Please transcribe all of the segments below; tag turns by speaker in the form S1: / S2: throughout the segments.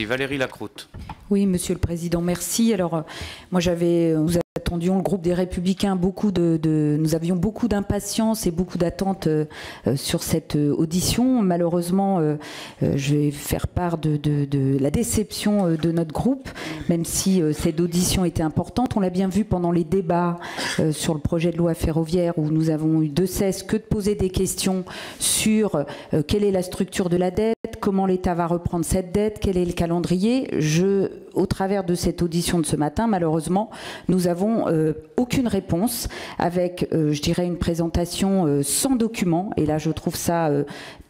S1: Valérie Lacroute.
S2: Oui, Monsieur le Président, merci. Alors, moi, nous attendions, le groupe des Républicains, nous avions beaucoup d'impatience et beaucoup d'attentes sur cette audition. Malheureusement, je vais faire part de la déception de notre groupe, même si cette audition était importante. On l'a bien vu pendant les débats sur le projet de loi ferroviaire, où nous avons eu de cesse que de poser des questions sur quelle est la structure de la dette, comment l'État va reprendre cette dette, quel est le calendrier. Au travers de cette audition de ce matin, malheureusement, nous n'avons aucune réponse, avec, je dirais, une présentation sans document. Et là, je trouve ça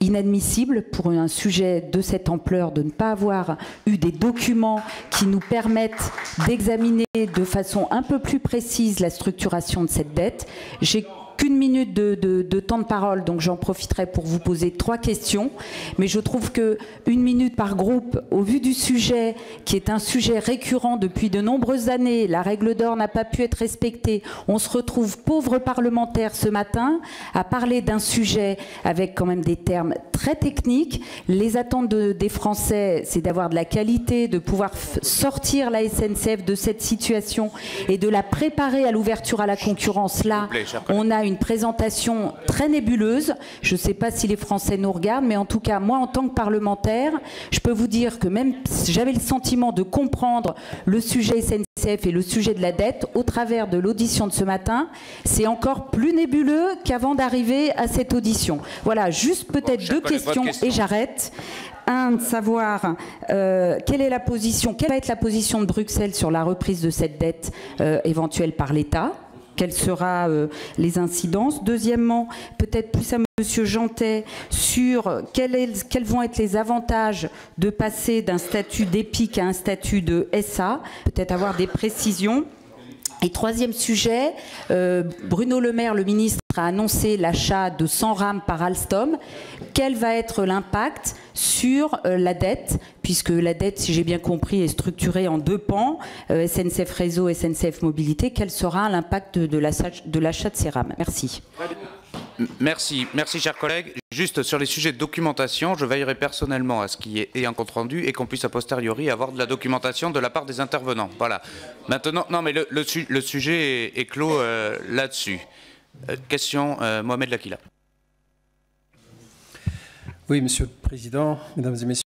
S2: inadmissible pour un sujet de cette ampleur, de ne pas avoir eu des documents qui nous permettent d'examiner de façon un peu plus précise la structuration de cette dette. J'ai qu'une minute de temps de parole, donc j'en profiterai pour vous poser 3 questions. Mais je trouve que 1 minute par groupe, au vu du sujet, qui est un sujet récurrent depuis de nombreuses années, la règle d'or n'a pas pu être respectée, on se retrouve pauvres parlementaires ce matin à parler d'un sujet avec quand même des termes très techniques. Les attentes des Français, c'est d'avoir de la qualité, de pouvoir sortir la SNCF de cette situation et de la préparer à l'ouverture à la concurrence. Là, on a une présentation très nébuleuse. Je ne sais pas si les Français nous regardent, mais en tout cas, moi, en tant que parlementaire, je peux vous dire que même si j'avais le sentiment de comprendre le sujet SNCF et le sujet de la dette, au travers de l'audition de ce matin, c'est encore plus nébuleux qu'avant d'arriver à cette audition. Voilà, juste peut-être 2 questions et j'arrête. Un, de savoir quelle va être la position de Bruxelles sur la reprise de cette dette éventuelle par l'État. Quelles seront les incidences? Deuxièmement, peut-être plus à Monsieur Jeantet sur quels vont être les avantages de passer d'un statut d'EPIC à un statut de SA, peut-être avoir des précisions. Et troisième sujet, Bruno Le Maire, le ministre, a annoncé l'achat de 100 rames par Alstom. Quel va être l'impact sur la dette, puisque la dette, si j'ai bien compris, est structurée en 2 pans, SNCF Réseau, SNCF Mobilité. Quel sera l'impact de l'achat de ces rames? Merci.
S1: Merci, chers collègues. Juste sur les sujets de documentation, je veillerai personnellement à ce qu'il y ait un compte rendu et qu'on puisse a posteriori avoir de la documentation de la part des intervenants. Voilà. Maintenant, non, mais le sujet est clos là-dessus. Question, Mohamed Lakila.
S3: Oui, Monsieur le Président, Mesdames et Messieurs.